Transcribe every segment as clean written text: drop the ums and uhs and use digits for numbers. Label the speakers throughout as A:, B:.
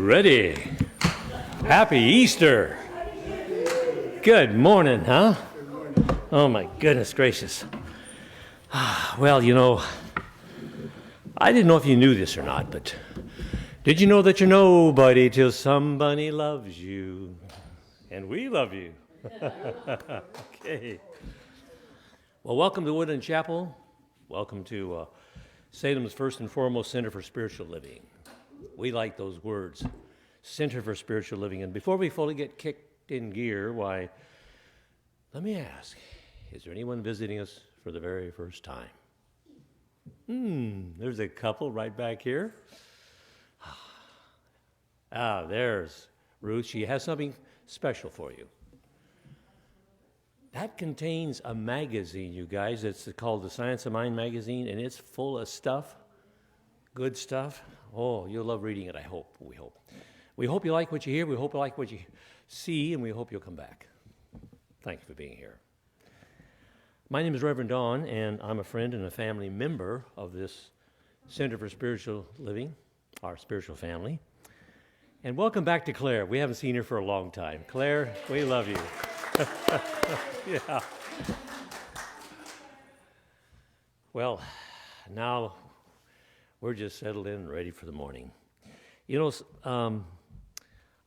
A: Ready. Happy Easter. Good morning, huh? Oh my goodness gracious. Well, I didn't know if you knew this or not, but did you know that you're nobody till somebody loves you? And we love you. Okay. Well, welcome to Woodland Chapel. Welcome to Salem's First and Foremost Center for Spiritual Living. We like those words, Center for Spiritual Living. And before we fully get kicked in gear, why, let me ask, is there anyone visiting us for the very first time? There's a couple right back here. There's Ruth. She has something special for you. That contains a magazine, you guys. It's called the Science of Mind magazine, and it's full of stuff, good stuff. Oh, you'll love reading it, I hope. We hope. We hope you like what you hear. We hope you like what you see, and we hope you'll come back. Thank you for being here. My name is Reverend Don, and I'm a friend and a family member of this Center for Spiritual Living, our spiritual family. And welcome back to Claire. We haven't seen her for a long time. Claire, we love you. Yeah. Well, now we're just settled in and ready for the morning.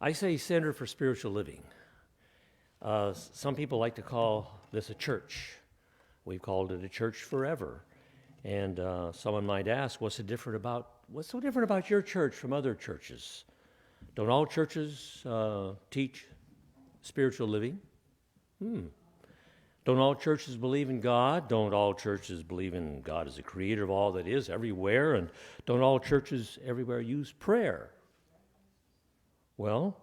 A: I say Center for Spiritual Living. Some people like to call this a church. We've called it a church forever. And someone might ask, what's so different about your church from other churches? Don't all churches teach spiritual living? Don't all churches believe in God? Don't all churches believe in God as the creator of all that is everywhere? And don't all churches everywhere use prayer? Well,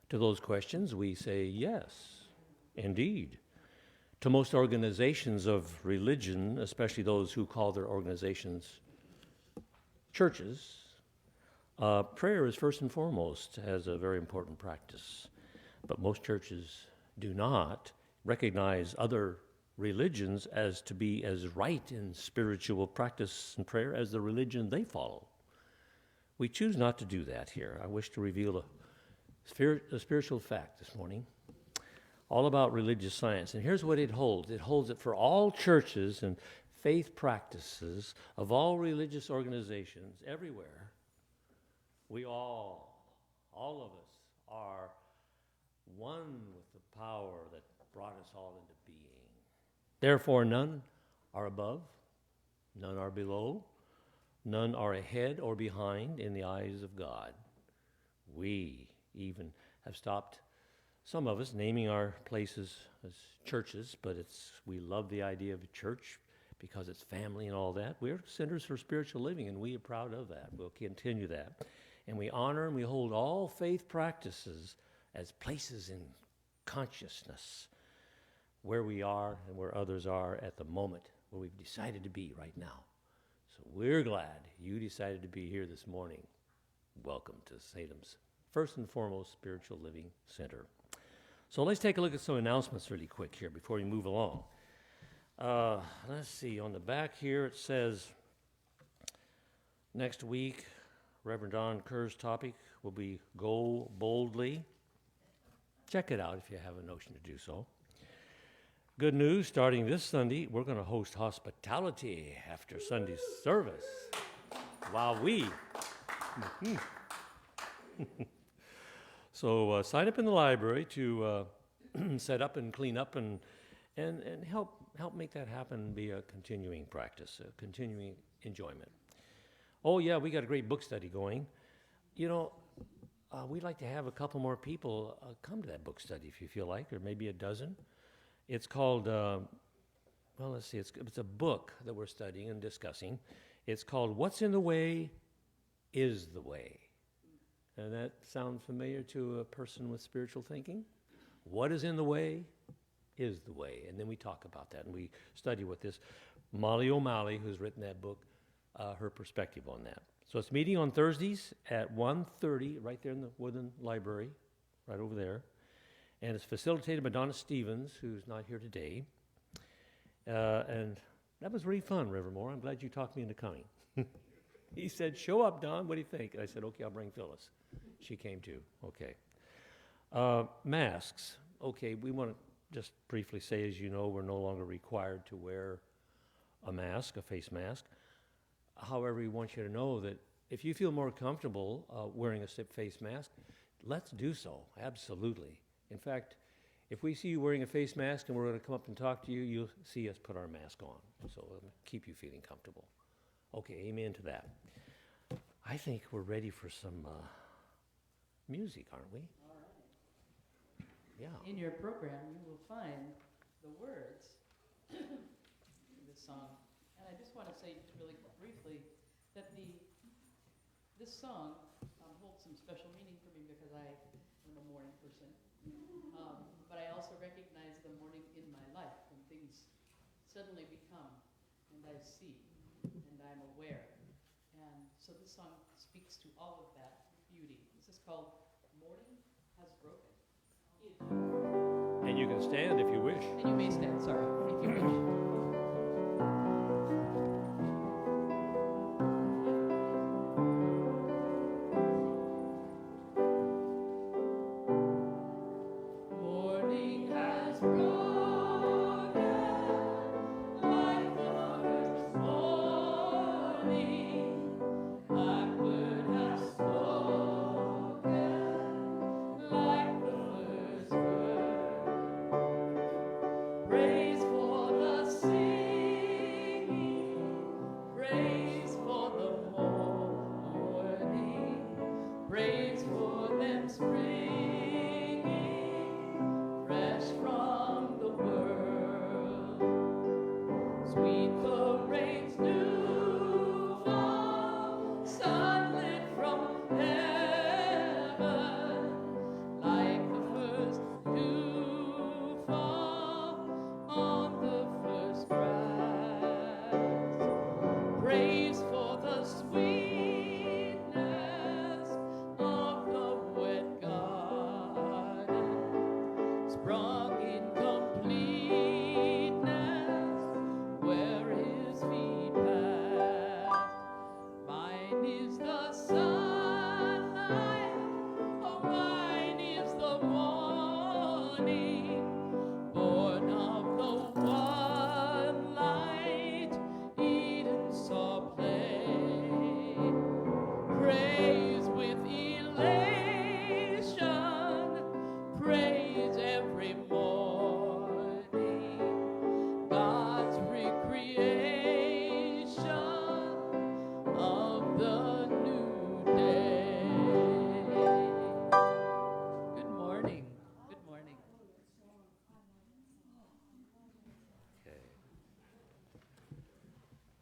A: to those questions, we say yes, indeed. To most organizations of religion, especially those who call their organizations churches, prayer is first and foremost as a very important practice. But most churches do not recognize other religions as to be as right in spiritual practice and prayer as the religion they follow. We choose not to do that here. I wish to reveal a spiritual fact this morning, all about religious science. And here's what it holds. It holds it for all churches and faith practices of all religious organizations everywhere. We all of us, are one with the power that brought us all into being. Therefore, none are above, none are below, none are ahead or behind in the eyes of God. We even have stopped, some of us, naming our places as churches, but we love the idea of a church because it's family and all that. We're centers for spiritual living, and we are proud of that. We'll continue that. And we honor and we hold all faith practices as places in consciousness where we are and where others are at the moment where we've decided to be right now. So we're glad you decided to be here this morning. Welcome to Salem's First and Foremost Spiritual Living Center. So let's take a look at some announcements really quick here before we move along. Let's see, on the back here it says next week Reverend Don Kerr's topic will be Go Boldly. Check it out if you have a notion to do so. Good news, starting this Sunday, we're going to host hospitality after Sunday's service. Wowee. So sign up in the library to set up and clean up and help make that happen and be a continuing practice, a continuing enjoyment. Oh, yeah, we got a great book study going. We'd like to have a couple more people come to that book study if you feel like, or maybe a dozen. It's called, let's see, it's a book that we're studying and discussing. It's called What's in the Way is the Way. And that sound familiar to a person with spiritual thinking? What is in the way is the way. And then we talk about that, and we study what this Molly O'Malley, who's written that book, her perspective on that. So it's meeting on Thursdays at 1:30 right there in the Woodland Library, right over there. And it's facilitated by Donna Stevens, who's not here today. And that was really fun, Rivermore. I'm glad you talked me into coming. He said, show up, Don. What do you think? And I said, okay, I'll bring Phyllis. She came too. Okay. Masks. Okay, we want to just briefly say, as you know, we're no longer required to wear a mask, a face mask. However, we want you to know that if you feel more comfortable wearing a face mask, let's do so, absolutely. In fact, if we see you wearing a face mask and we're going to come up and talk to you, you'll see us put our mask on. So it'll keep you feeling comfortable. Okay, amen to that. I think we're ready for some music, aren't we?
B: All right.
A: Yeah.
B: In your program, you will find the words in this song. And I just want to say really briefly that this song holds some special meaning for me because I am a morning person. But I also recognize the morning in my life when things suddenly become, and I see, and I'm aware. And so this song speaks to all of that beauty. This is called Morning Has Broken.
A: And you can stand if you wish.
B: And you may stand, sorry, if you wish.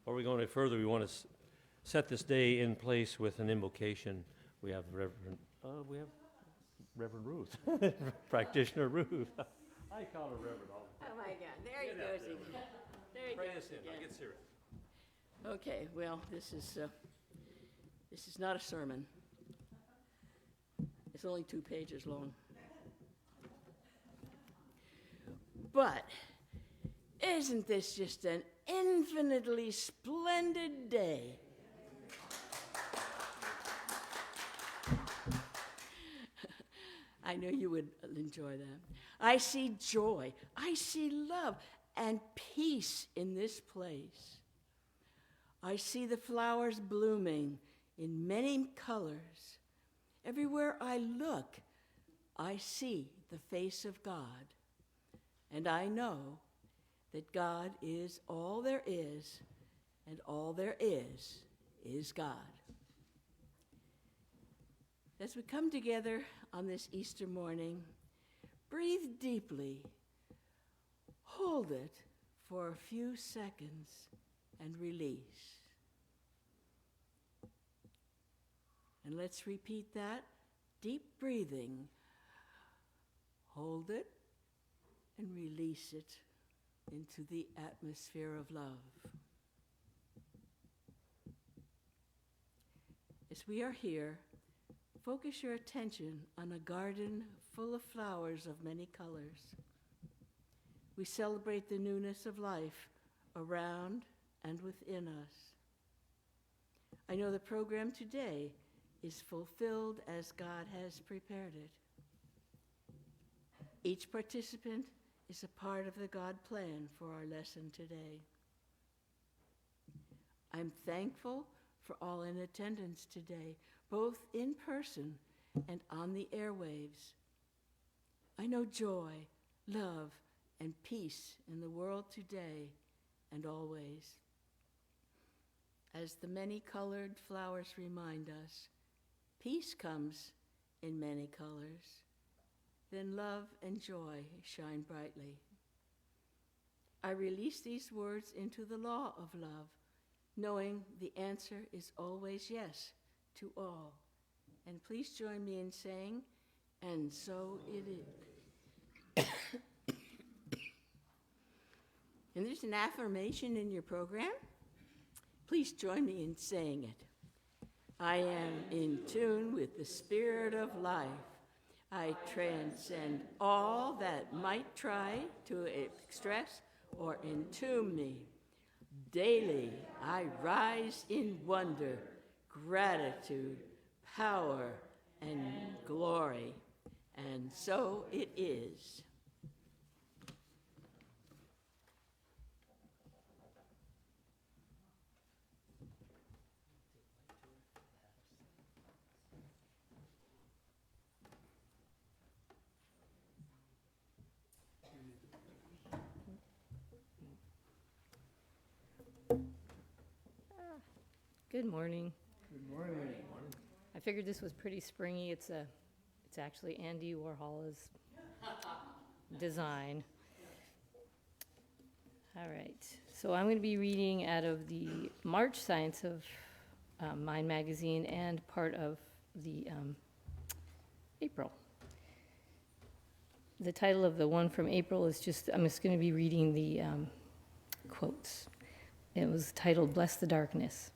A: Before we go any further, we want to set this day in place with an invocation. We have Reverend Ruth, Practitioner Ruth. I call her Reverend all the time.
C: Oh my God, there he goes again. There he
A: Pray
C: goes
A: us in.
C: again.
A: I'll get serious.
C: Okay, well, this is not a sermon. It's only 2 pages long. But isn't this just an infinitely splendid day? I know you would enjoy that. I see joy, I see love and peace in this place. I see the flowers blooming in many colors. Everywhere I look, I see the face of God. And I know that God is all there is, and all there is God. As we come together on this Easter morning, breathe deeply, hold it for a few seconds, and release. And let's repeat that. Deep breathing, hold it, and release it into the atmosphere of love. As we are here, focus your attention on a garden full of flowers of many colors. We celebrate the newness of life around and within us. I know the program today is fulfilled as God has prepared it. Each participant is a part of the God plan for our lesson today. I'm thankful for all in attendance today, both in person and on the airwaves. I know joy, love, and peace in the world today and always. As the many-colored flowers remind us, peace comes in many colors. Then love and joy shine brightly. I release these words into the law of love, knowing the answer is always yes to all. And please join me in saying, and so it is. And there's an affirmation in your program. Please join me in saying it. I am in tune with the spirit of life. I transcend all that might try to express or entomb me. Daily, I rise in wonder, gratitude, power, and glory. And so it is.
D: Good morning.
E: Good morning.
D: I figured this was pretty springy. It's actually Andy Warhol's design. All right. So I'm going to be reading out of the March Science of Mind magazine and part of the April. The title of the one from April is I'm just going to be reading the quotes. It was titled "Bless the Darkness."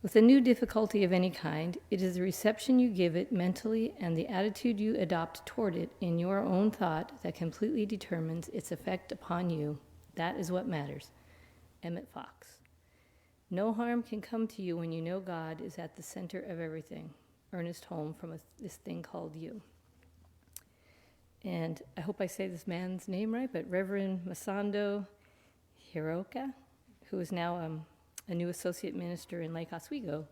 D: With a new difficulty of any kind, it is the reception you give it mentally and the attitude you adopt toward it in your own thought that completely determines its effect upon you. That is what matters. Emmett Fox. No harm can come to you when you know God is at the center of everything. Ernest Holm from This Thing Called You. And I hope I say this man's name right, but Reverend Masando Hiroka, who is now a new associate minister in Lake Oswego,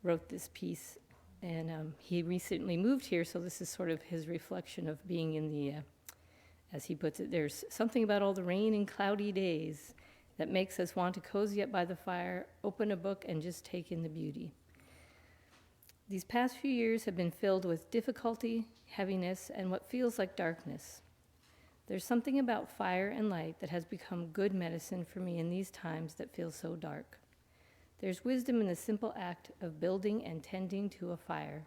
D: wrote this piece, and he recently moved here, so this is sort of his reflection of being in the, as he puts it, there's something about all the rain and cloudy days that makes us want to cozy up by the fire, open a book, and just take in the beauty. These past few years have been filled with difficulty, heaviness, and what feels like darkness. There's something about fire and light that has become good medicine for me in these times that feel so dark. There's wisdom in the simple act of building and tending to a fire.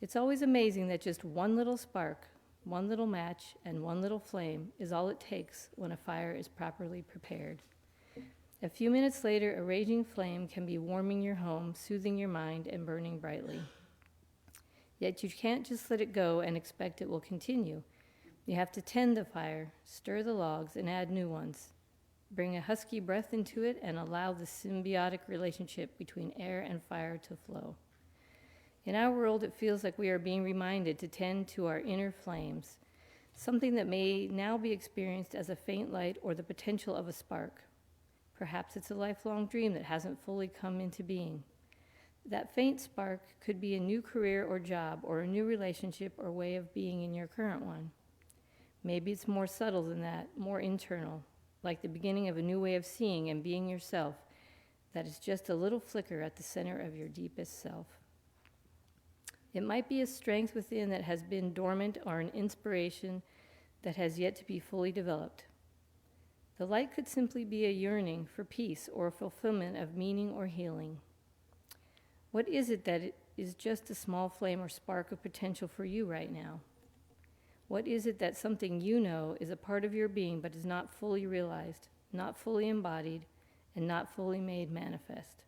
D: It's always amazing that just one little spark, one little match, and one little flame is all it takes when a fire is properly prepared. A few minutes later, a raging flame can be warming your home, soothing your mind, and burning brightly. Yet you can't just let it go and expect it will continue. You have to tend the fire, stir the logs, and add new ones. Bring a husky breath into it and allow the symbiotic relationship between air and fire to flow. In our world, it feels like we are being reminded to tend to our inner flames, something that may now be experienced as a faint light or the potential of a spark. Perhaps it's a lifelong dream that hasn't fully come into being. That faint spark could be a new career or job or a new relationship or way of being in your current one. Maybe it's more subtle than that, more internal, like the beginning of a new way of seeing and being yourself, that is just a little flicker at the center of your deepest self. It might be a strength within that has been dormant or an inspiration that has yet to be fully developed. The light could simply be a yearning for peace or a fulfillment of meaning or healing. What is it that is just a small flame or spark of potential for you right now? What is it that something you know is a part of your being but is not fully realized, not fully embodied, and not fully made manifest?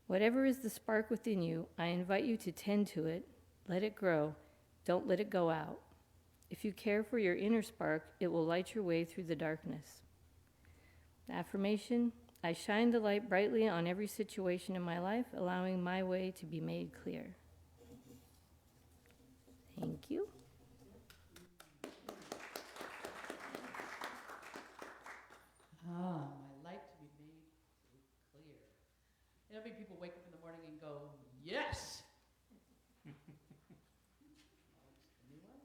D: Whatever is the spark within you, I invite you to tend to it, let it grow, don't let it go out. If you care for your inner spark, it will light your way through the darkness. The affirmation, I shine the light brightly on every situation in my life, allowing my way to be made clear. Thank you.
B: Ah, my light to be made clear. You know, how many people wake up in the morning and go, yes! Anyone?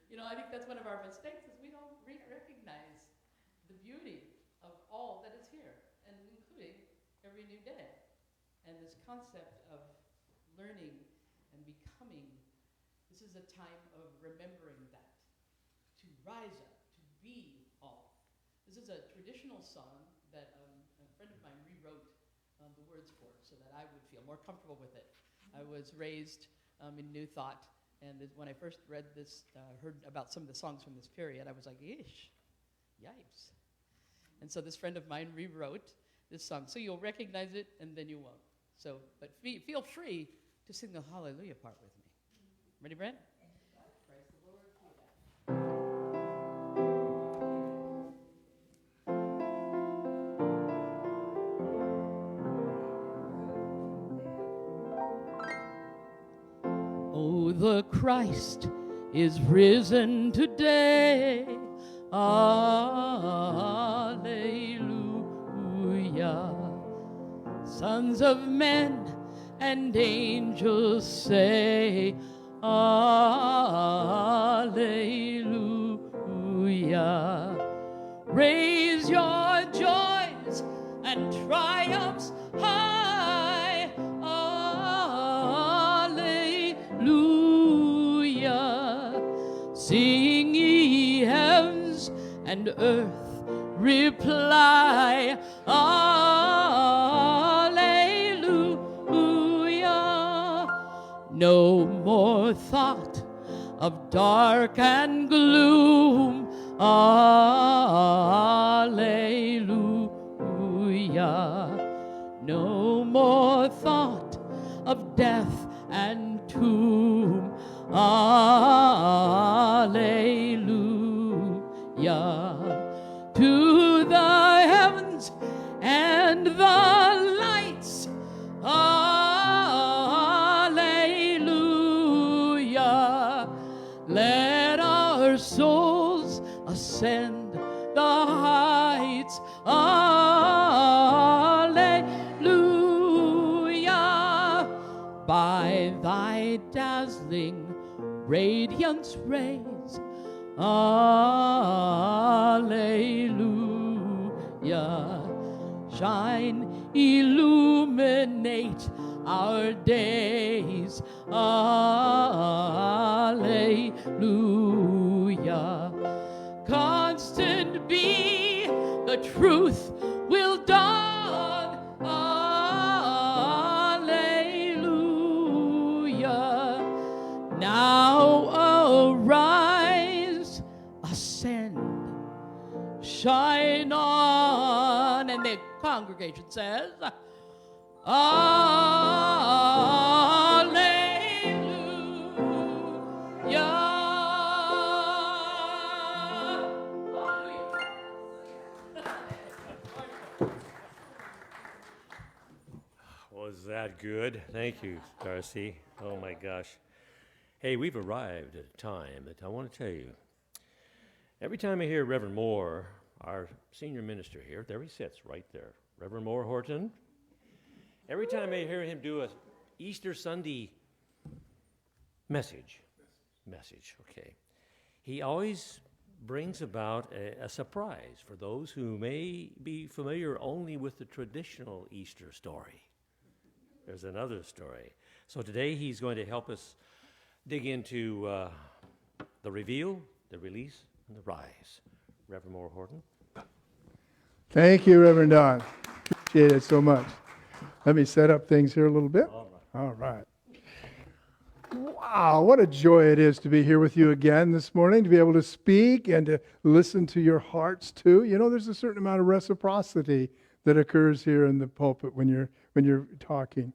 B: You know, I think that's one of our mistakes is we don't recognize the beauty of all that is here, and including every new day. And this concept of learning and becoming, this is a time of remembering that, to rise up, to be all. This is a traditional song that a friend of mine rewrote the words for, so that I would feel more comfortable with it. I was raised in New Thought, and when I first read this, heard about some of the songs from this period, I was like, ish, yipes. And so this friend of mine rewrote this song. So you'll recognize it, and then you won't. So, but feel free to sing the hallelujah part with me. Ready, Brent? Praise the Lord. Oh, the Christ is risen today. Alleluia. Sons of men and angels say, Alleluia. Raise your joys and triumphs high. Alleluia. Sing ye heavens and earth reply. Alleluia. No more thought of dark and gloom. Alleluia. No more thought of death and tomb. Alleluia. To the heavens and the lights. Alleluia. Let our souls ascend the heights. Alleluia. By thy dazzling radiance rays. Alleluia. Shine, illuminate our days. Alleluia. Constant be the truth will dawn. Alleluia. Now arise, ascend, shine on. And the congregation says,
A: Was that good? Thank you, Darcy. Oh my gosh. Hey, we've arrived at a time that I want to tell you. Every time I hear Reverend Maur, our senior minister here, there he sits right there, Reverend Maur Horton. Every time I hear him do a Easter Sunday message, okay, he always brings about a surprise for those who may be familiar only with the traditional Easter story. There's another story. So today he's going to help us dig into the reveal, the release, and the rise. Reverend Maur Horton.
E: Thank you, Reverend Don. Appreciate it so much. Let me set up things here a little bit. All right. Wow, what a joy it is to be here with you again this morning, to be able to speak and to listen to your hearts too. You know, there's a certain amount of reciprocity that occurs here in the pulpit when you're talking.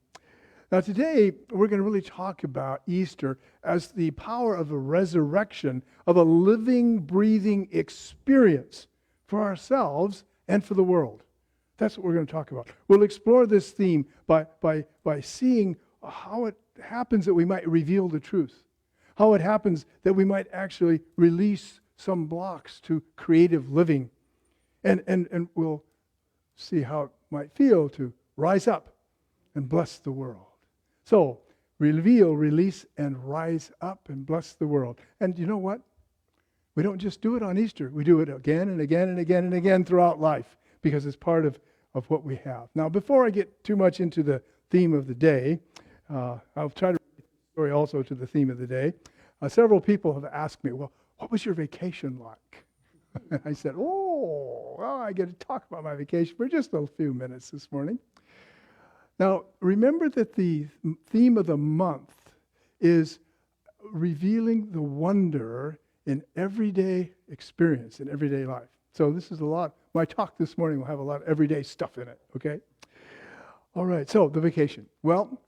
E: Now today, we're going to really talk about Easter as the power of a resurrection, of a living, breathing experience for ourselves and for the world. That's what we're going to talk about. We'll explore this theme by seeing how it happens that we might reveal the truth, how it happens that we might actually release some blocks to creative living, and we'll see how it might feel to rise up and bless the world. So, reveal, release, and rise up and bless the world. And you know what? We don't just do it on Easter. We do it again and again and again and again throughout life because it's part of what we have. Now, before I get too much into the theme of the day, I'll try to relate the story also to the theme of the day. Several people have asked me, well, what was your vacation like? And I said, well, I get to talk about my vacation for just a few minutes this morning. Now, remember that the theme of the month is revealing the wonder in everyday experience, in everyday life. So this is a lot. My talk this morning will have a lot of everyday stuff in it, okay? All right, so the vacation. Well,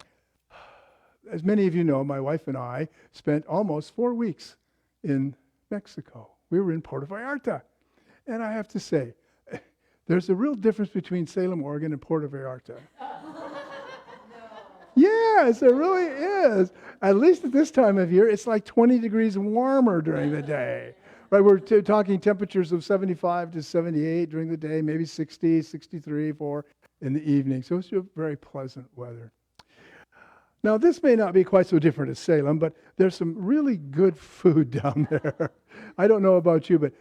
E: as many of you know, my wife and I spent almost 4 weeks in Mexico. We were in Puerto Vallarta. And I have to say, there's a real difference between Salem, Oregon and Puerto Vallarta. Yes, there really is. At least at this time of year, it's like 20 degrees warmer during the day. Right, we're talking temperatures of 75 to 78 during the day, maybe 60, 63, 4 in the evening. So it's very pleasant weather. Now, this may not be quite so different as Salem, but there's some really good food down there. I don't know about you, but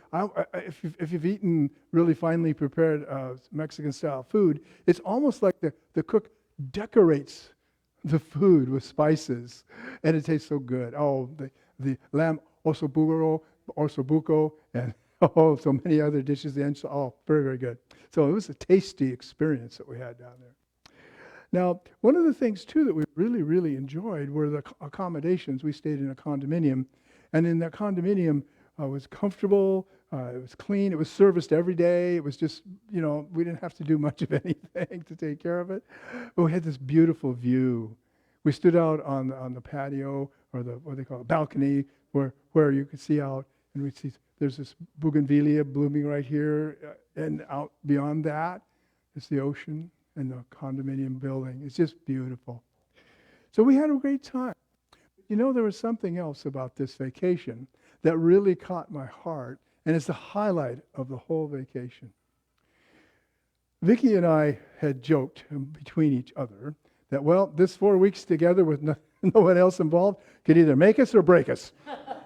E: if you've eaten really finely prepared Mexican-style food, it's almost like the cook decorates the food with spices, and it tastes so good. Oh, the lamb osobuco, and so many other dishes. Very, very good. So it was a tasty experience that we had down there. Now, one of the things, too, that we really, really enjoyed were the accommodations. We stayed in a condominium, and in that condominium, it was comfortable, it was clean, it was serviced every day. It was just, we didn't have to do much of anything to take care of it. But we had this beautiful view. We stood out on the patio, or what they call it, balcony, where you could see out, and we'd see there's this bougainvillea blooming right here, and out beyond that is the ocean and the condominium building. It's just beautiful. So we had a great time. There was something else about this vacation that really caught my heart, and it's the highlight of the whole vacation. Vicki and I had joked between each other that, this 4 weeks together with no one else involved could either make us or break us.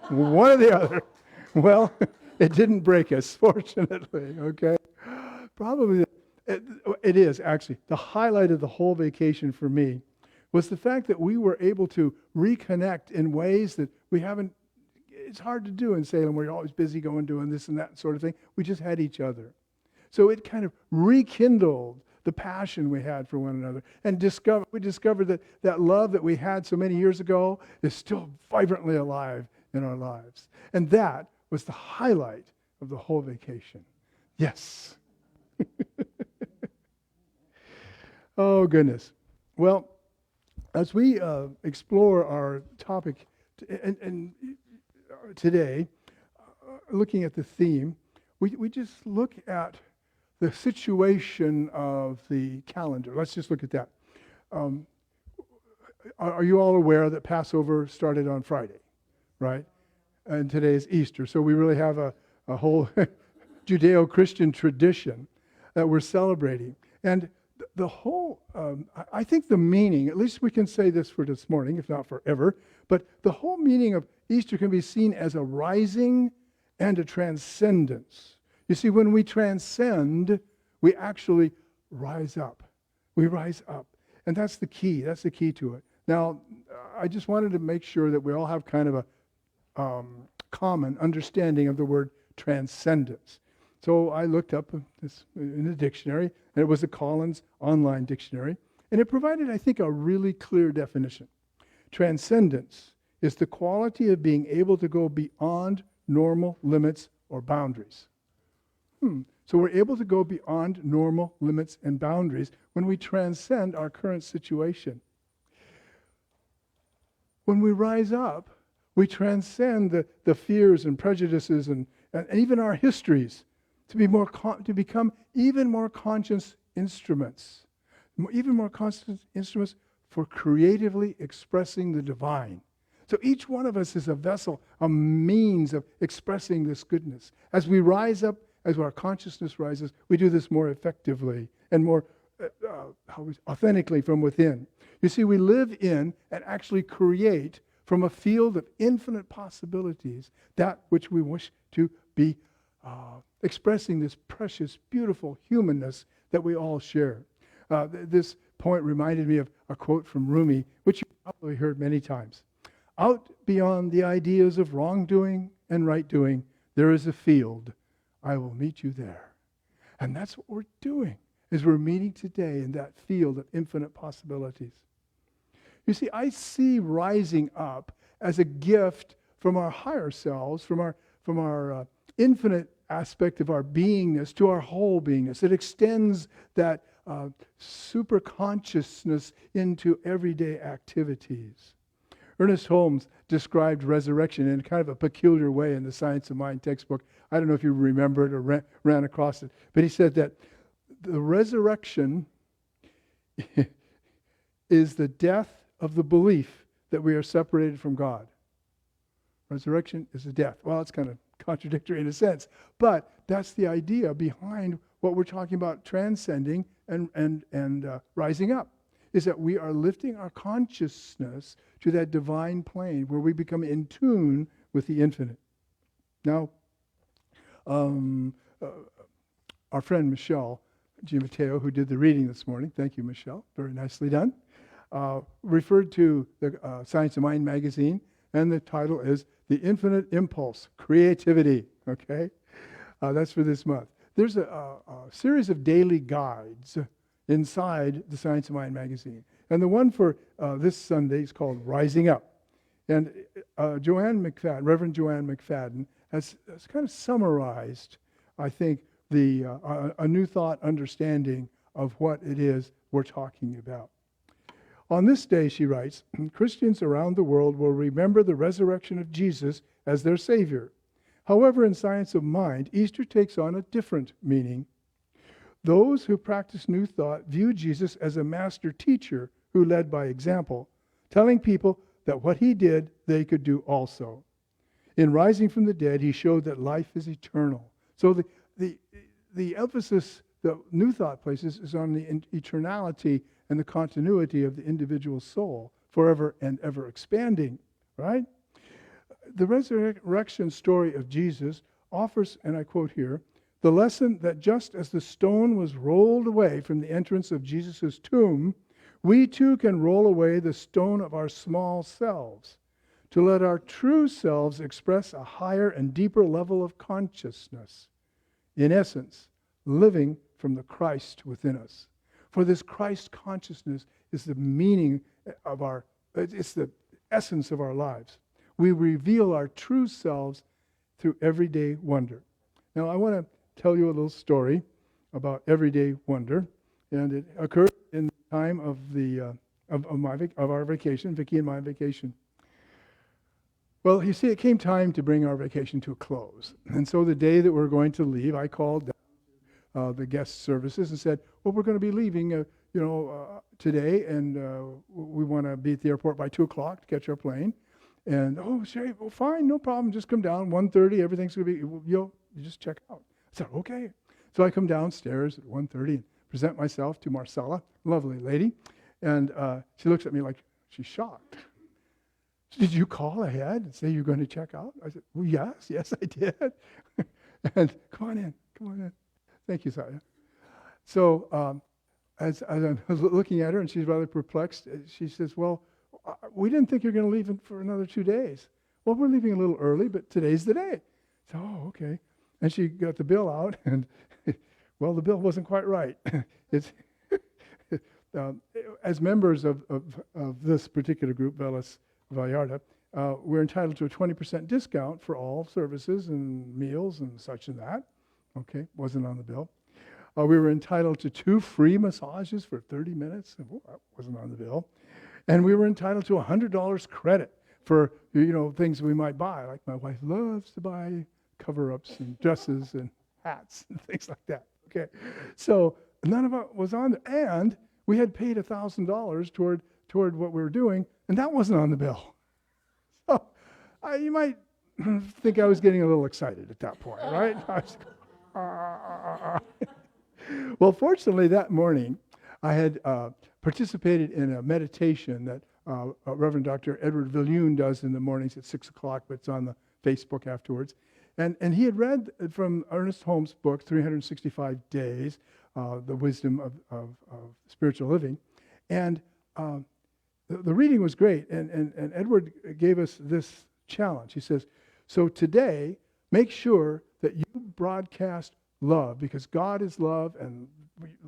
E: One or the other. Well, it didn't break us, fortunately, okay? Probably it is, actually. The highlight of the whole vacation for me was the fact that we were able to reconnect in ways that we haven't. It's hard to do in Salem, where you're always busy doing this and that sort of thing. We just had each other. So it kind of rekindled the passion we had for one another. And we discovered that love that we had so many years ago is still vibrantly alive in our lives. And that was the highlight of the whole vacation. Yes. Oh, goodness. Well, as we explore our topic today, looking at the theme, we just look at the situation of the calendar. Let's just look at that. Are you all aware that Passover started on Friday, right? And today is Easter. So we really have a whole Judeo-Christian tradition that we're celebrating. And the whole, I think the meaning, at least we can say this for this morning, if not forever, but the whole meaning of Easter can be seen as a rising and a transcendence. You see, when we transcend, we actually rise up. We rise up. And that's the key. That's the key to it. Now, I just wanted to make sure that we all have kind of a common understanding of the word transcendence. So I looked up this in the dictionary, and it was the Collins Online Dictionary, and it provided, I think, a really clear definition. Transcendence is the quality of being able to go beyond normal limits or boundaries. So we're able to go beyond normal limits and boundaries when we transcend our current situation. When we rise up, we transcend the fears and prejudices and even our histories to become even more conscious instruments for creatively expressing the divine. So each one of us is a vessel, a means of expressing this goodness. As we rise up, as our consciousness rises, we do this more effectively and more authentically from within. You see, we live in and actually create from a field of infinite possibilities that which we wish to be expressing, this precious, beautiful humanness that we all share. This point reminded me of a quote from Rumi, which you've probably heard many times. Out beyond the ideas of wrongdoing and right doing, there is a field. I will meet you there. And that's what we're doing, is we're meeting today in that field of infinite possibilities. You see, I see rising up as a gift from our higher selves, from our infinite aspect of our beingness to our whole beingness. It extends that super consciousness into everyday activities. Ernest Holmes described resurrection in kind of a peculiar way in the Science of Mind textbook. I don't know if you remember it or ran across it, but he said that the resurrection is the death of the belief that we are separated from God. Resurrection is the death. Well, it's kind of contradictory in a sense, but that's the idea behind what we're talking about transcending and rising up, is that we are lifting our consciousness to that divine plane where we become in tune with the infinite. Now, our friend Michelle Gimateo, who did the reading this morning, thank you, Michelle, very nicely done, referred to the Science of Mind magazine, and the title is The Infinite Impulse, Creativity, okay? That's for this month. There's a series of daily guides inside the Science of Mind magazine. And the one for this Sunday is called Rising Up. And Reverend Joanne McFadden has kind of summarized, I think, a new thought understanding of what it is we're talking about. On this day, she writes, Christians around the world will remember the resurrection of Jesus as their Savior. However, in Science of Mind, Easter takes on a different meaning. Those who practice New Thought view Jesus as a master teacher who led by example, telling people that what he did, they could do also. In rising from the dead, he showed that life is eternal. So the emphasis the New Thought places is on the eternality and the continuity of the individual soul, forever and ever expanding, right? The resurrection story of Jesus offers, and I quote here, the lesson that just as the stone was rolled away from the entrance of Jesus' tomb, we too can roll away the stone of our small selves to let our true selves express a higher and deeper level of consciousness. In essence, living from the Christ within us. For this Christ consciousness is the meaning of it's the essence of our lives. We reveal our true selves through everyday wonder. Now, I want to tell you a little story about everyday wonder, and it occurred in the time of our vacation, Vicki and my vacation. Well, you see, it came time to bring our vacation to a close, and so the day that we're going to leave, I called down the guest services and said, "Well, we're going to be leaving, today, and we want to be at the airport by 2:00 to catch our plane." And Sherry, well, fine, no problem. Just come down 1:30. Everything's going to be, you just check out. I said, okay. So I come downstairs at 1:30 and present myself to Marcella, lovely lady. And she looks at me like she's shocked. Did you call ahead and say you're going to check out? I said, well, yes, I did. And come on in. Thank you, Saya. So as I was looking at her, and she's rather perplexed, she says, well, we didn't think you're going to leave for another 2 days. Well, we're leaving a little early, but today's the day. So, okay. And she got the bill out, and, well, the bill wasn't quite right. It's as members of this particular group, Velas Vallarta, we're entitled to a 20% discount for all services and meals and such and that. Okay, wasn't on the bill. We were entitled to 2 free massages for 30 minutes. That wasn't on the bill. And we were entitled to $100 credit for, things we might buy. Like my wife loves to buy cover-ups and dresses and hats and things like that. Okay, so none of it was on there. And we had paid $1,000 toward toward what we were doing, and that wasn't on the bill. So you might think I was getting a little excited at that point, right? I was, well, fortunately, that morning, I had participated in a meditation that Reverend Dr. Edward Viljoen does in the mornings at 6 o'clock, but it's on the Facebook afterwards. And he had read from Ernest Holmes' book, 365 Days, The Wisdom of Spiritual Living. And the reading was great. And Edward gave us this challenge. He says, so today, make sure that you broadcast love, because God is love and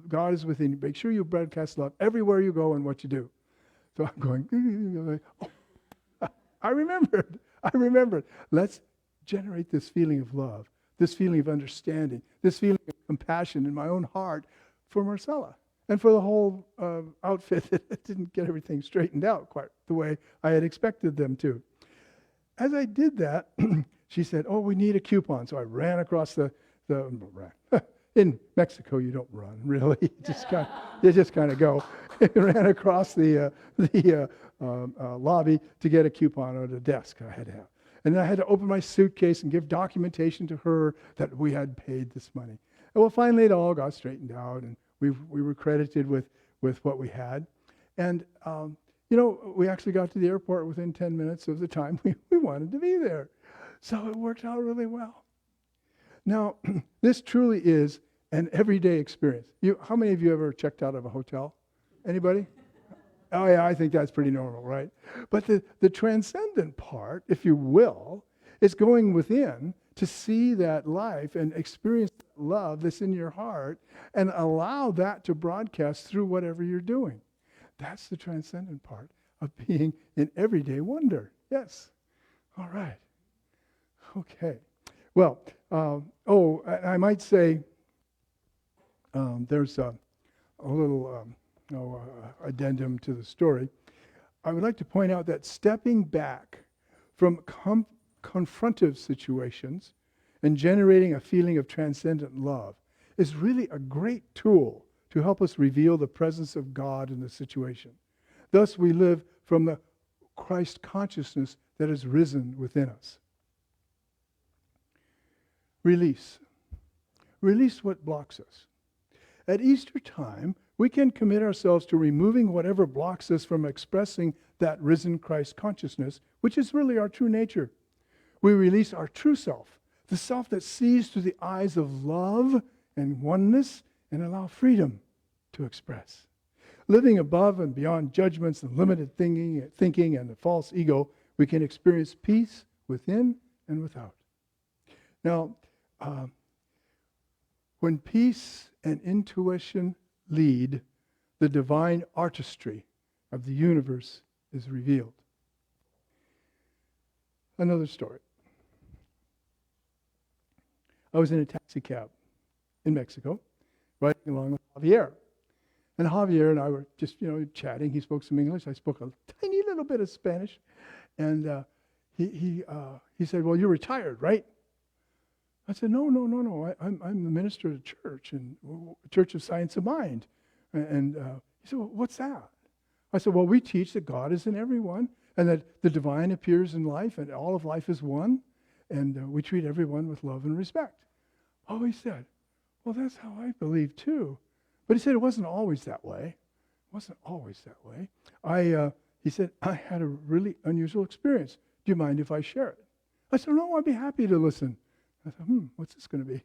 E: God is within you. Make sure you broadcast love everywhere you go and what you do. So I'm going, oh, I remembered. Let's generate this feeling of love, this feeling of understanding, this feeling of compassion in my own heart for Marcella and for the whole outfit that didn't get everything straightened out quite the way I had expected them to. As I did that, she said, oh, we need a coupon. So I ran across in Mexico, you don't run, really. You just kind of go. I ran across the lobby to get a coupon at a desk I had to have. And then I had to open my suitcase and give documentation to her that we had paid this money. And well, finally it all got straightened out, and we were credited with what we had. And, we actually got to the airport within 10 minutes of the time we wanted to be there. So it worked out really well. Now, this truly is an everyday experience. How many of you ever checked out of a hotel? Anybody? Oh, yeah, I think that's pretty normal, right? But the transcendent part, if you will, is going within to see that life and experience that love that's in your heart and allow that to broadcast through whatever you're doing. That's the transcendent part of being in everyday wonder. Yes. All right. Okay. Well, I might say there's a little addendum to the story. I would like to point out that stepping back from confrontive situations and generating a feeling of transcendent love is really a great tool to help us reveal the presence of God in the situation. Thus, we live from the Christ consciousness that has risen within us. Release. Release what blocks us. At Easter time, we can commit ourselves to removing whatever blocks us from expressing that risen Christ consciousness, which is really our true nature. We release our true self, the self that sees through the eyes of love and oneness, and allow freedom to express. Living above and beyond judgments and limited thinking and the false ego, we can experience peace within and without. Now, when peace and intuition lead, the divine artistry of the universe is revealed. Another story. I was in a taxi cab in Mexico, riding along with Javier. And Javier and I were just, chatting. He spoke some English. I spoke a tiny little bit of Spanish. And he said, well, you're retired, right? I said, no. I'm the minister of the church, and Church of Science of Mind. And he said, well, what's that? I said, well, we teach that God is in everyone, and that the divine appears in life, and all of life is one, and we treat everyone with love and respect. Oh, he said, well, that's how I believe too. But he said it wasn't always that way. It wasn't always that way. He said, I had a really unusual experience. Do you mind if I share it? I said, no, I'd be happy to listen. I thought, what's this going to be?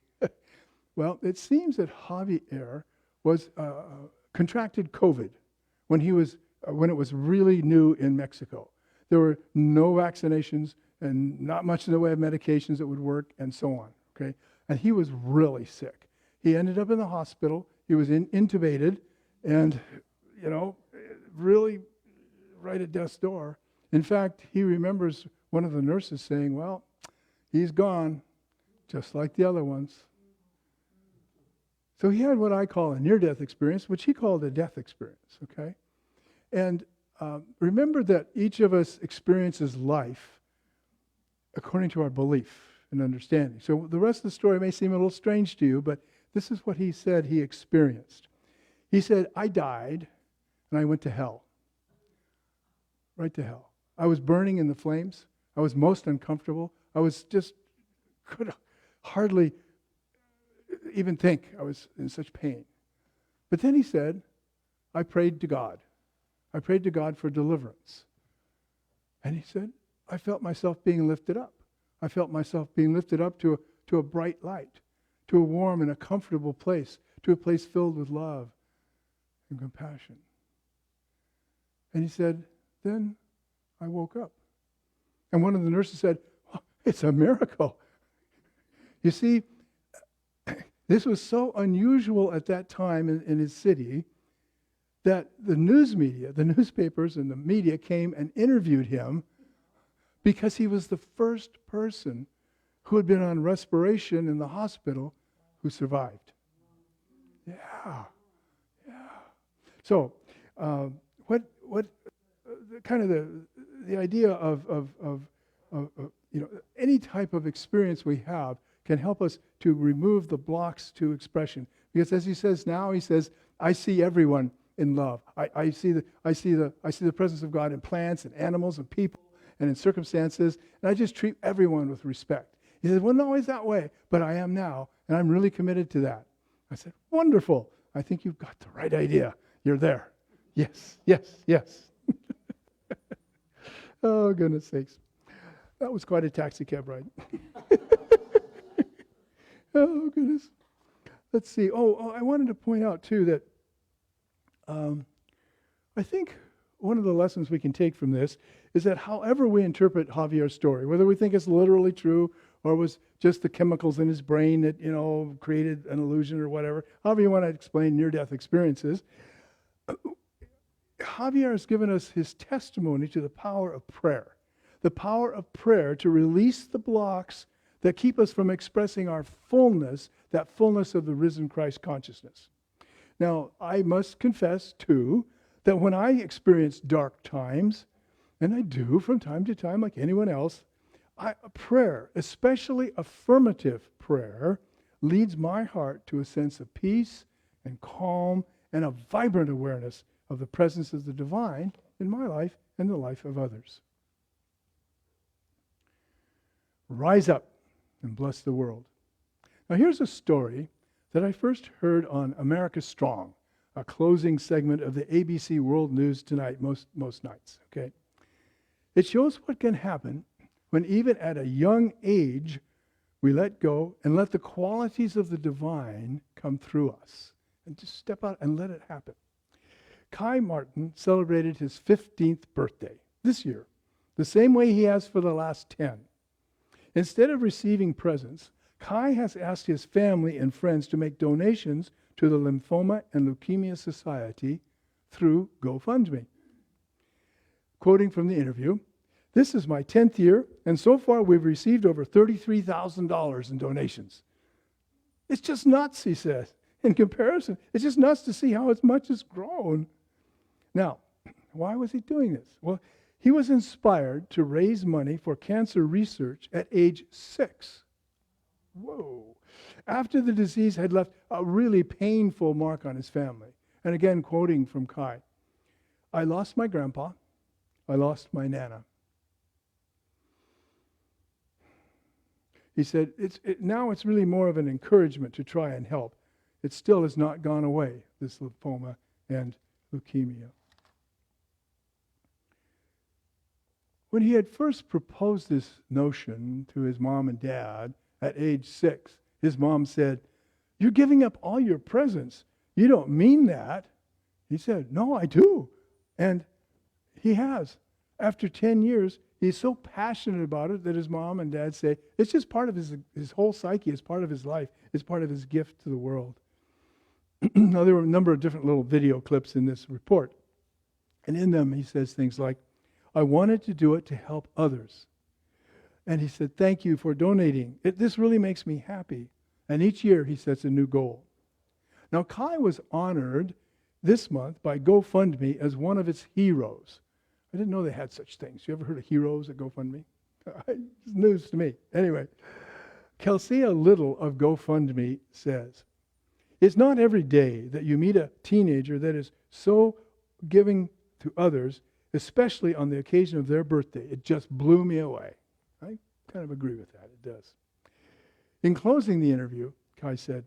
E: Well, it seems that Javier was contracted COVID when it was really new in Mexico. There were no vaccinations and not much in the way of medications that would work, and so on. Okay, and he was really sick. He ended up in the hospital. He was intubated, and really right at death's door. In fact, he remembers one of the nurses saying, "Well, he's gone, just like the other ones." So he had what I call a near-death experience, which he called a death experience, okay? And remember that each of us experiences life according to our belief and understanding. So the rest of the story may seem a little strange to you, but this is what he said he experienced. He said, I died and I went to hell. right to hell. I was burning in the flames. I was most uncomfortable. I was just, could hardly even think. I was in such pain. But then he said, I prayed to God. I prayed to God for deliverance. And he said, I felt myself being lifted up. I felt myself being lifted up to a bright light, to a warm and a comfortable place, to a place filled with love and compassion. And he said, then I woke up. And one of the nurses said, oh, it's a miracle. You see, this was so unusual at that time in his city that the news media, the newspapers and the media came and interviewed him because he was the first person who had been on respiration in the hospital who survived. Yeah. So, what kind of the idea of any type of experience we have can help us to remove the blocks to expression. Because as he says now, he says, I see everyone in love. I see the presence of God in plants and animals and people and in circumstances, and I just treat everyone with respect. He says, well, not always that way, but I am now, and I'm really committed to that. I said, wonderful. I think you've got the right idea. You're there. Yes. Oh, goodness sakes. That was quite a taxi cab ride. Oh, goodness. Let's see. I wanted to point out, too, that I think one of the lessons we can take from this is that however we interpret Javier's story, whether we think it's literally true or was just the chemicals in his brain that, created an illusion or whatever, however you want to explain near-death experiences, Javier has given us his testimony to the power of prayer to release the blocks that keep us from expressing our fullness, that fullness of the risen Christ consciousness. Now, I must confess, too, that when I experience dark times, and I do from time to time like anyone else, prayer, especially affirmative prayer, leads my heart to a sense of peace and calm and a vibrant awareness of the presence of the divine in my life and the life of others. Rise up and bless the world. Now here's a story that I first heard on America Strong, a closing segment of the ABC World News Tonight most nights, okay? It shows what can happen when even at a young age we let go and let the qualities of the divine come through us and just step out and let it happen. Kai Martin celebrated his 15th birthday this year, the same way he has for the last 10. Instead of receiving presents, Kai has asked his family and friends to make donations to the Lymphoma and Leukemia Society through GoFundMe. Quoting from the interview, "This is my 10th year, and so far we've received over $33,000 in donations. It's just nuts," he says. In comparison, it's just nuts to see how much has grown. Now, why was he doing this? Well, he was inspired to raise money for cancer research at age 6. Whoa. After the disease had left a really painful mark on his family. And again, quoting from Kai, "I lost my grandpa. I lost my Nana." He said, now it's really more of an encouragement to try and help. It still has not gone away, this lymphoma and leukemia. When he had first proposed this notion to his mom and dad at age 6, his mom said, "You're giving up all your presents. You don't mean that." He said, "No, I do." And he has. After 10 years, he's so passionate about it that his mom and dad say, it's just part of his whole psyche, it's part of his life, it's part of his gift to the world. Now, there were a number of different little video clips in this report. And in them, he says things like, "I wanted to do it to help others." And he said, "Thank you for donating. This really makes me happy." And each year, he sets a new goal. Now, Kai was honored this month by GoFundMe as one of its heroes. I didn't know they had such things. You ever heard of heroes at GoFundMe? It's news to me. Anyway, Kelsia Little of GoFundMe says, "It's not every day that you meet a teenager that is so giving to others especially on the occasion of their birthday. It just blew me away. I kind of agree with that. It does. In closing the interview, Kai said,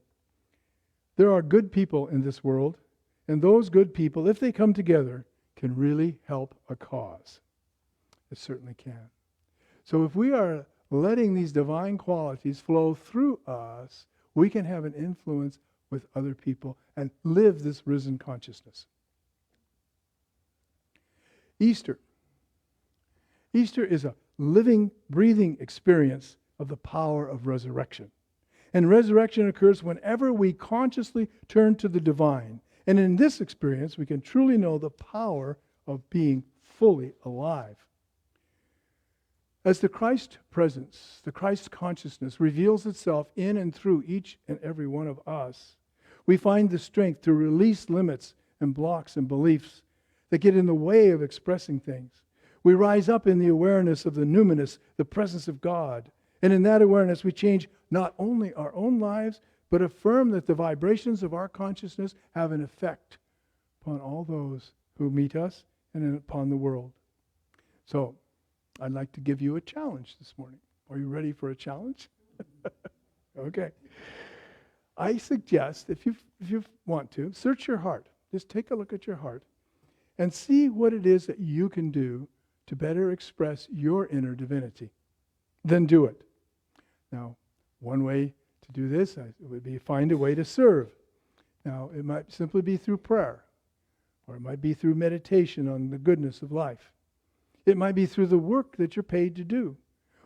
E: there are good people in this world, and those good people, if they come together, can really help a cause. It certainly can. So if we are letting these divine qualities flow through us, we can have an influence with other people and live this risen consciousness. Easter. Easter is a living, breathing experience of the power of resurrection. And resurrection occurs whenever we consciously turn to the divine. And in this experience, we can truly know the power of being fully alive. As the Christ presence, the Christ consciousness reveals itself in and through each and every one of us, we find the strength to release limits and blocks and beliefs that get in the way of expressing things. We rise up in the awareness of the numinous, the presence of God. And in that awareness, we change not only our own lives, but affirm that the vibrations of our consciousness have an effect upon all those who meet us and upon the world. So, I'd like to give you a challenge this morning. Are you ready for a challenge? Okay. I suggest, if you want to, search your heart. Just take a look at your heart and see what it is that you can do to better express your inner divinity. Then do it. Now, one way to do this would be find a way to serve. Now, it might simply be through prayer, or it might be through meditation on the goodness of life. It might be through the work that you're paid to do,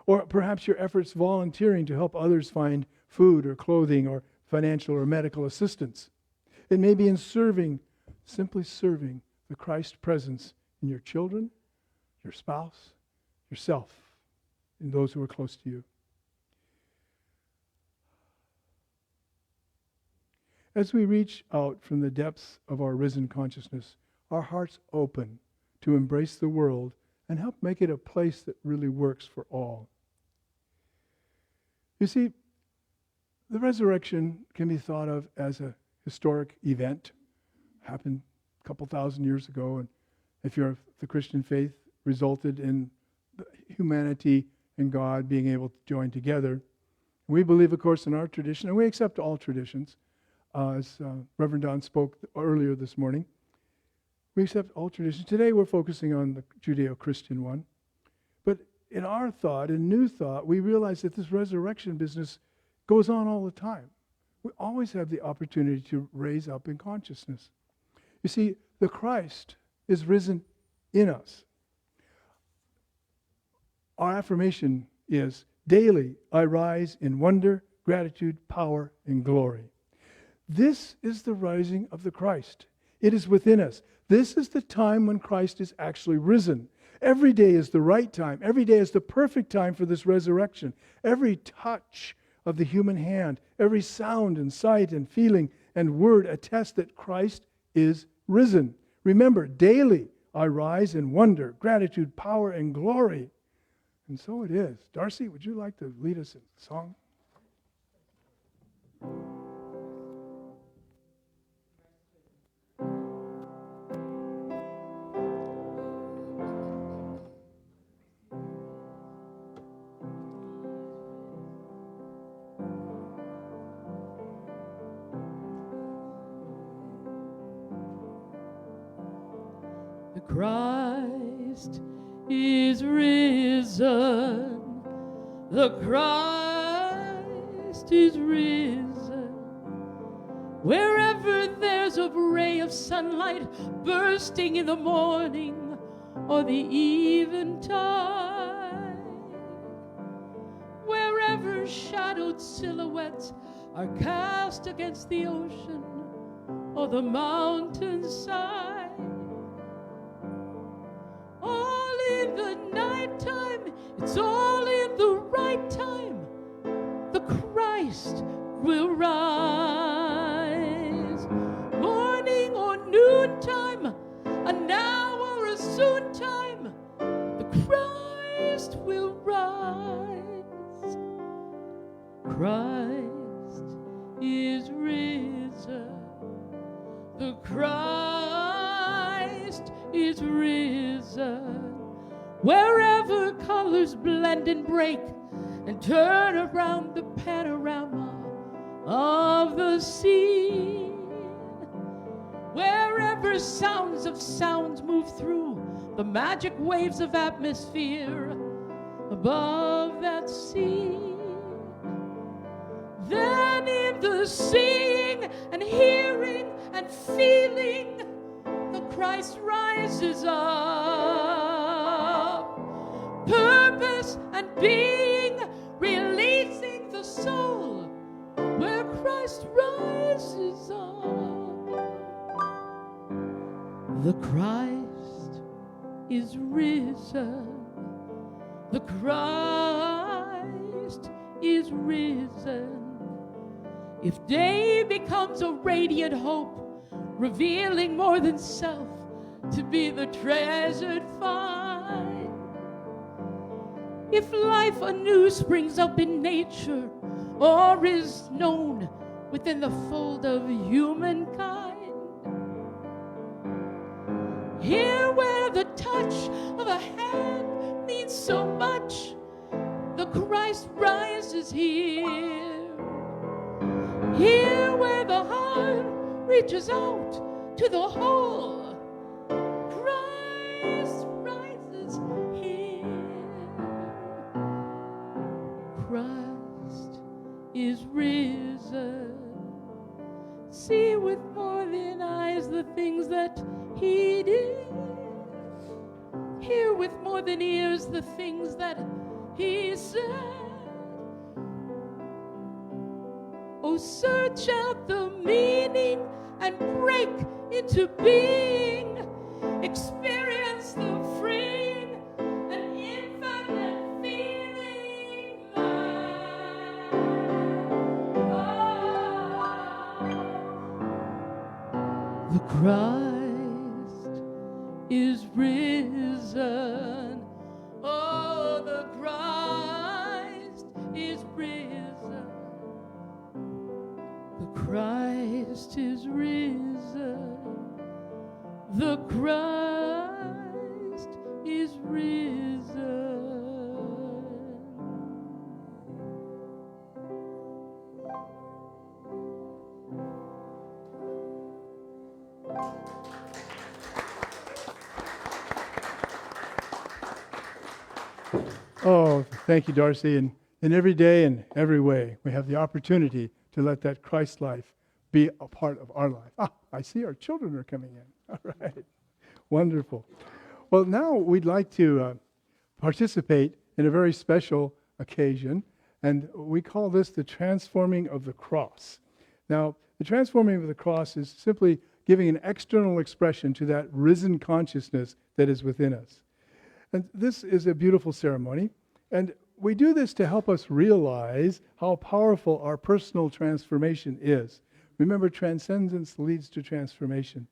E: or perhaps your efforts volunteering to help others find food or clothing or financial or medical assistance. It may be in serving, simply serving the Christ presence in your children, your spouse, yourself, and those who are close to you. As we reach out from the depths of our risen consciousness, our hearts open to embrace the world and help make it a place that really works for all. You see, the resurrection can be thought of as a historic event. Happened a couple thousand years ago, and if you're of the Christian faith, resulted in humanity and God being able to join together. We believe, of course, in our tradition, and we accept all traditions, as Reverend Don spoke earlier this morning. We accept all traditions. Today we're focusing on the Judeo-Christian one. But in our thought, in new thought, we realize that this resurrection business goes on all the time. We always have the opportunity to raise up in consciousness. You see, the Christ is risen in us. Our affirmation is, daily I rise in wonder, gratitude, power, and glory. This is the rising of the Christ. It is within us. This is the time when Christ is actually risen. Every day is the right time. Every day is the perfect time for this resurrection. Every touch of the human hand, every sound and sight and feeling and word attest that Christ is risen. Remember, daily I rise in wonder, gratitude, power, and glory. And so it is. Darcy, would you like to lead us in song?
B: The Christ is risen. The Christ is risen. Wherever there's a ray of sunlight bursting in the morning or the eventide, wherever shadowed silhouettes are cast against the ocean or the mountainside, all in the nighttime, it's all in the right time, the Christ will rise. Morning or noontime, a now or a soon time, the Christ will rise. Christ is risen. The Christ is risen. colors blend and break and turn around the panorama of the scene. Wherever sounds of sounds move through the magic waves of atmosphere above that scene. Then in the seeing and hearing and feeling, the Christ rises up. Purpose and being, releasing the soul where Christ rises up. The Christ is risen. The Christ is risen. If day becomes a radiant hope, revealing more than self to be the treasured find. If life anew springs up in nature or is known within the fold of humankind, here where the touch of a hand means so much, the Christ rises here. Here where the heart reaches out to the whole, Christ rises here. Christ is risen. See with more than eyes the things that he did. Hear with more than ears the things that he said. Oh, search out the meaning and break into being. Experience the freeing and infinite feeling life. The Christ is risen. Oh, the Christ is risen. The Christ is risen. The Christ is risen.
E: Oh, thank you, Darcy. And every day and every way, we have the opportunity to let that Christ life be a part of our life. Ah, I see our children are coming in. All right. Wonderful. Well, now we'd like to participate in a very special occasion, and we call this the transforming of the cross. Now, the transforming of the cross is simply giving an external expression to that risen consciousness that is within us. And this is a beautiful ceremony, and we do this to help us realize how powerful our personal transformation is. Remember, transcendence leads to transformation.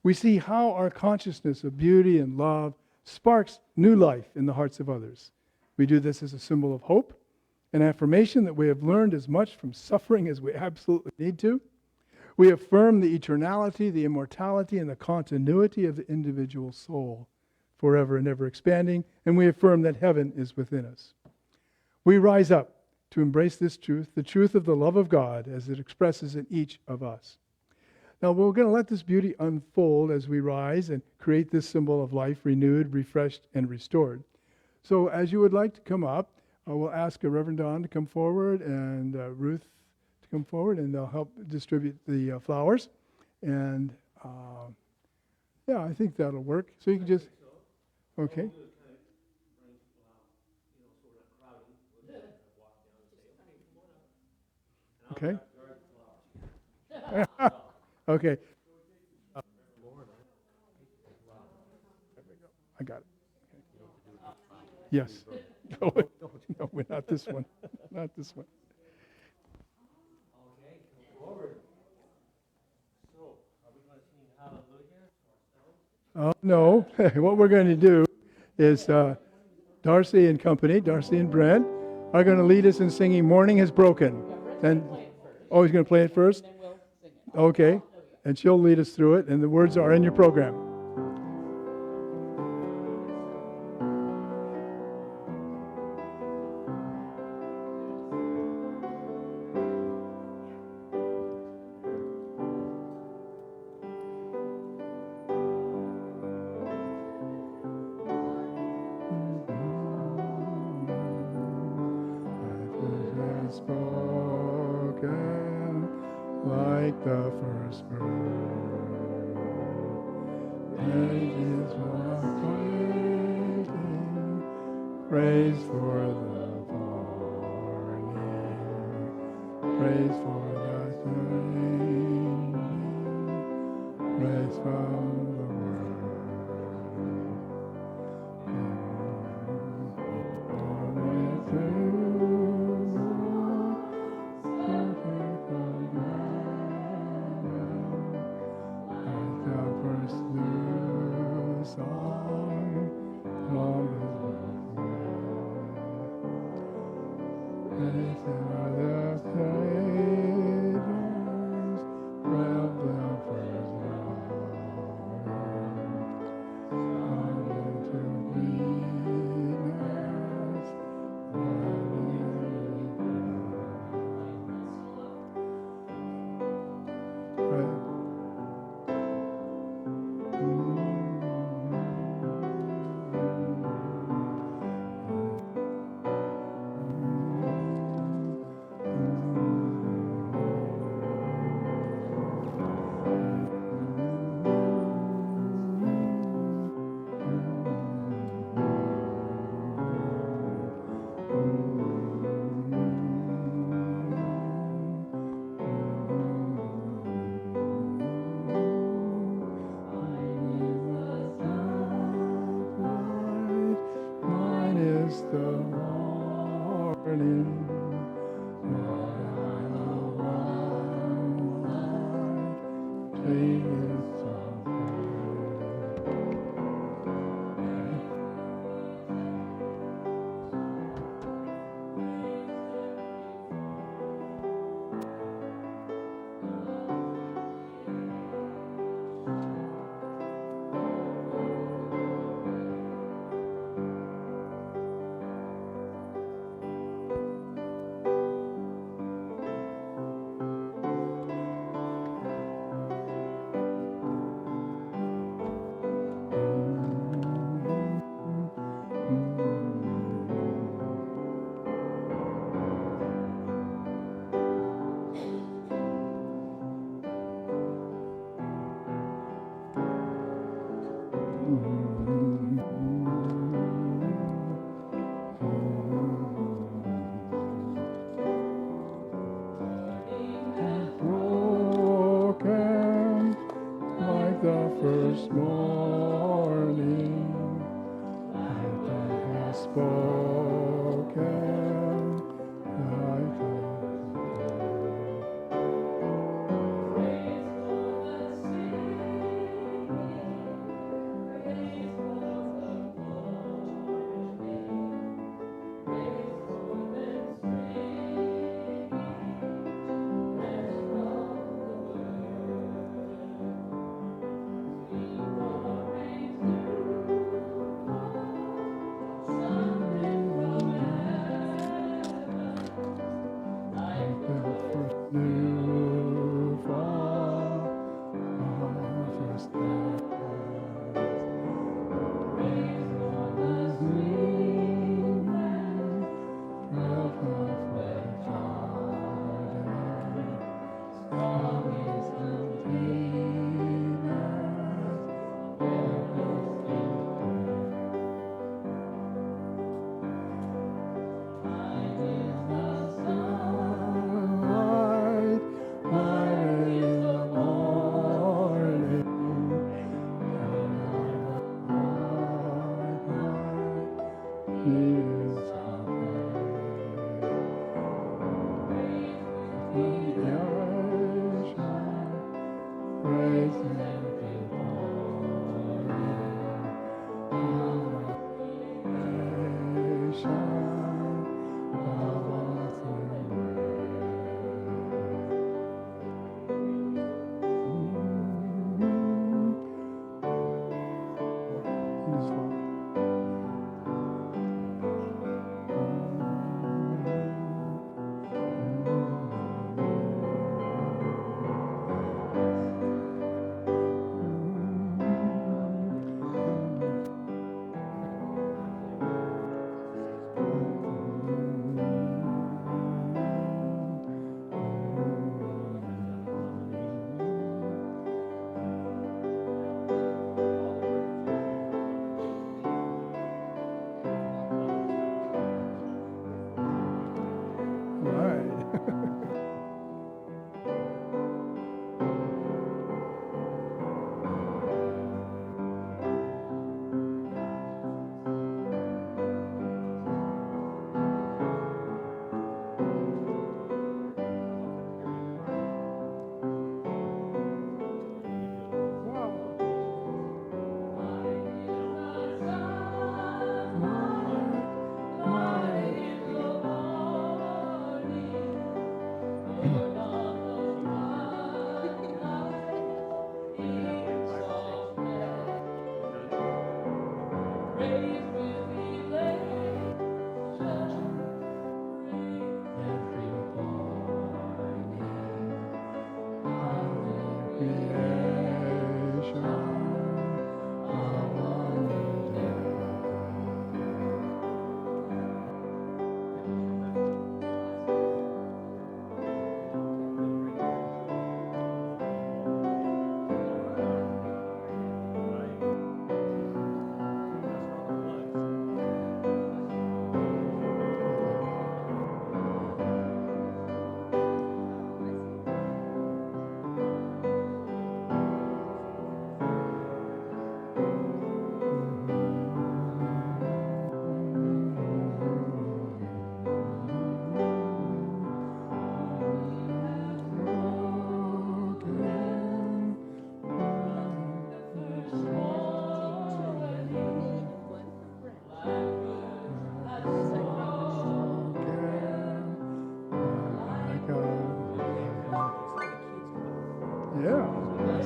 E: We see how our consciousness of beauty and love sparks new life in the hearts of others. We do this as a symbol of hope, an affirmation that we have learned as much from suffering as we absolutely need to. We affirm the eternality, the immortality, and the continuity of the individual soul, forever and ever expanding, and we affirm that heaven is within us. We rise up to embrace this truth, the truth of the love of God as it expresses in each of us. Now, we're going to let this beauty unfold as we rise and create this symbol of life renewed, refreshed, and restored. So as you would like to come up, we'll ask Reverend Don to come forward and Ruth to come forward, and they'll help distribute the flowers. And yeah, I think that'll work. So you can just... Okay. Okay. Okay. I got it. Yes. No, we're not this one. Not this one.
A: Okay, come forward. So, are we going to sing Hallelujah to ourselves?
E: Oh, no. What we're going to do is Darcy and company, Darcy and Brent, are going to lead us in singing Morning Has Broken. And oh, he's going to play it first?
B: And then we'll sing it.
E: Okay. And she'll lead us through it, and the words are in your program. has spoken like the first bird. Praise for fighting, praise for the morning, praise for the changing, praise from the the morning, Lord, I will run, take it broken like the first morning, like thou hast spoken, like thou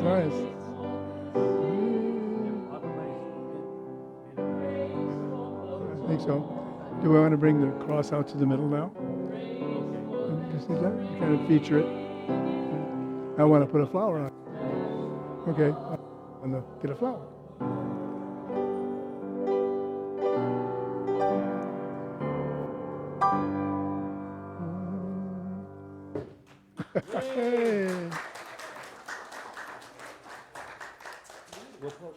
E: nice. I think so. Do we want to bring the cross out to the middle now? Just need that? Kind of feature it. I want to put a flower on it. Okay. I'm going to get a flower. Hey.
A: We'll put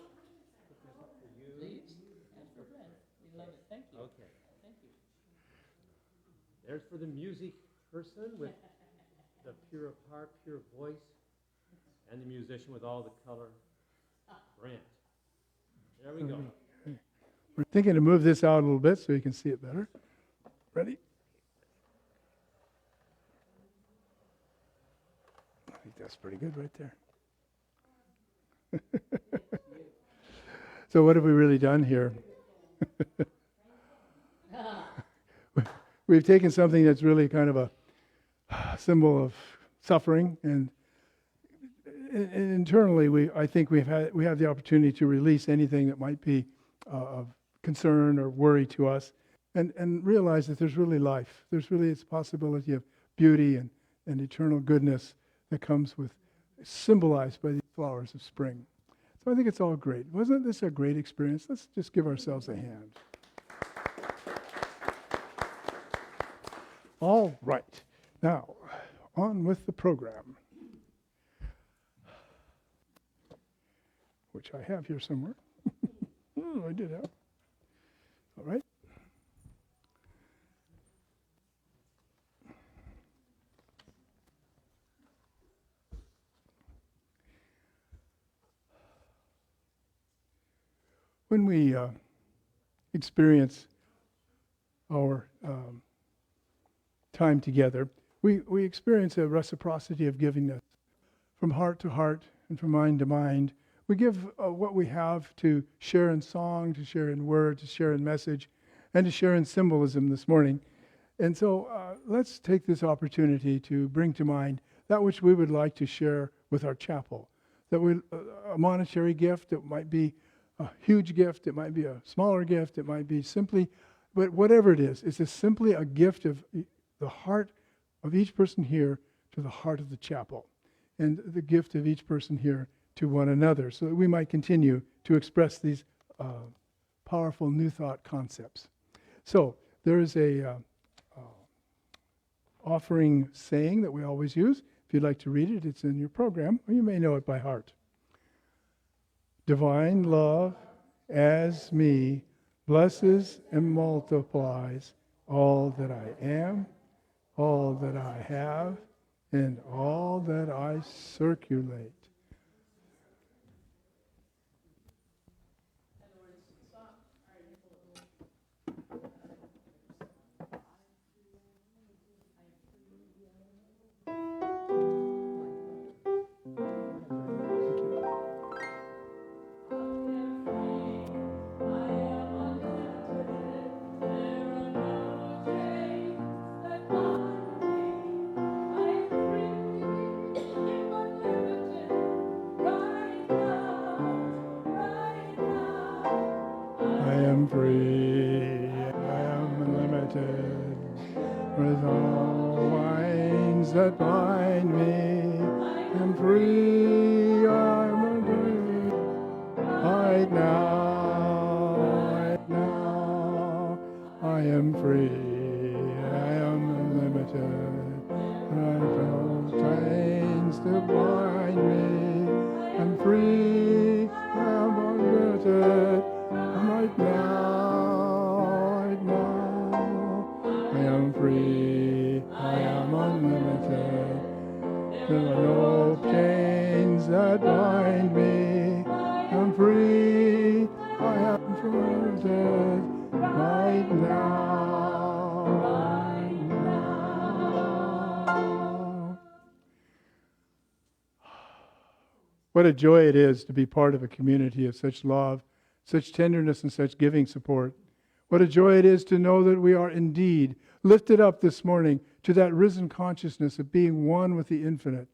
A: this up for you.
B: Please, and for Brent. We love it. Thank you.
A: Okay.
B: Thank you.
A: There's for the music person with the pure heart, pure voice, and the musician with all the color, Brent. There we go.
E: We're thinking to move this out a little bit so you can see it better. Ready? I think that's pretty good right there. So what have we really done here? We've taken something that's really kind of a symbol of suffering, and internally, I think we have the opportunity to release anything that might be of concern or worry to us, and realize that there's really life. There's really this possibility of beauty and eternal goodness that comes with, symbolized by these flowers of spring. So I think it's all great. Wasn't this a great experience? Let's just give ourselves a hand. All right. Now, on with the program, which I have here somewhere. Oh, I did have. All right. When we experience our time together, we experience a reciprocity of givingness from heart to heart and from mind to mind. We give what we have to share in song, to share in word, to share in message, and to share in symbolism this morning. And so let's take this opportunity to bring to mind that which we would like to share with our chapel. That a monetary gift, it might be a huge gift, it might be a smaller gift, it might be simply, but whatever it is, it's simply a gift of the heart of each person here to the heart of the chapel, and the gift of each person here to one another, so that we might continue to express these powerful new thought concepts. So there is a offering saying that we always use. If you'd like to read it, it's in your program, or you may know it by heart. Divine love as me blesses and multiplies all that I am, all that I have, and all that I circulate. Free, I am unlimited, with all wines that bind me. I'm free, I'm unlimited, right now, I am free, I am unlimited, and I felt chains to bind me. I'm free, I am unlimited, right now, I am free, I am unlimited. There are no chains that bind me. I'm free, I am unlimited, right now, What a joy it is to be part of a community of such love, such tenderness, and such giving support. What a joy it is to know that we are indeed lifted up this morning to that risen consciousness of being one with the infinite,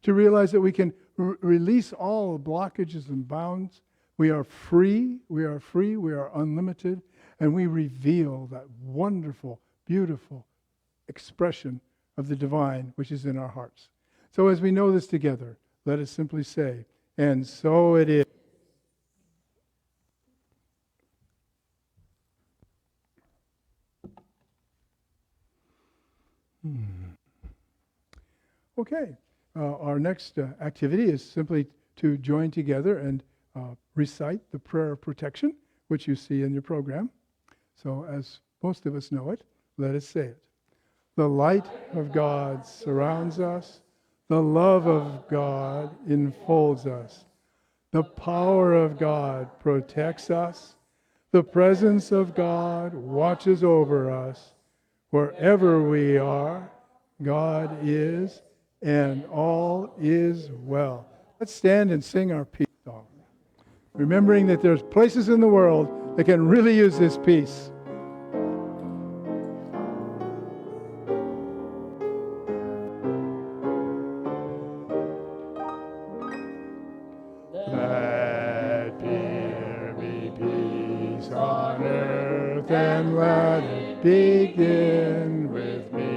E: to realize that we can release all blockages and bounds. We are free, we are free, we are unlimited, and we reveal that wonderful, beautiful expression of the divine which is in our hearts. So as we know this together, let us simply say, and so it is. Okay, our next activity is simply to join together and recite the prayer of protection, which you see in your program. So as most of us know it, let us say it. The light of God surrounds us. The love of God enfolds us. The power of God protects us. The presence of God watches over us. Wherever we are, God is, and all is well. Let's stand and sing our peace song, remembering that there's places in the world that can really use this peace. Let there be peace on earth, and let it begin with me.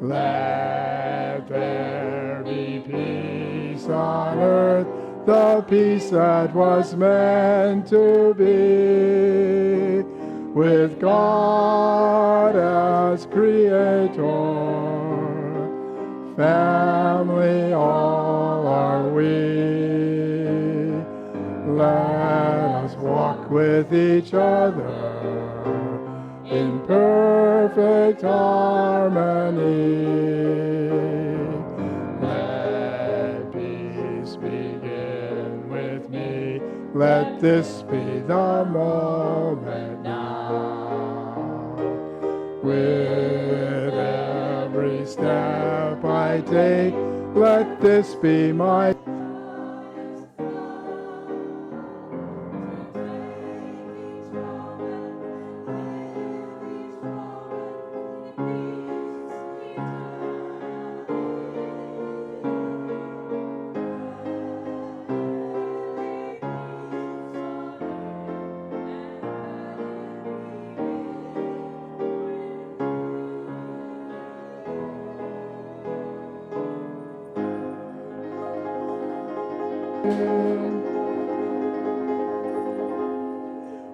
E: Let there be peace on earth, the peace that was meant to be, with God as Creator. Family all are we. Let us walk with each other in perfect harmony. Let peace begin with me. Let this be the moment now. With every step I take, let this be my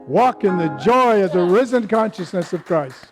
E: walk in the joy of the risen consciousness of Christ.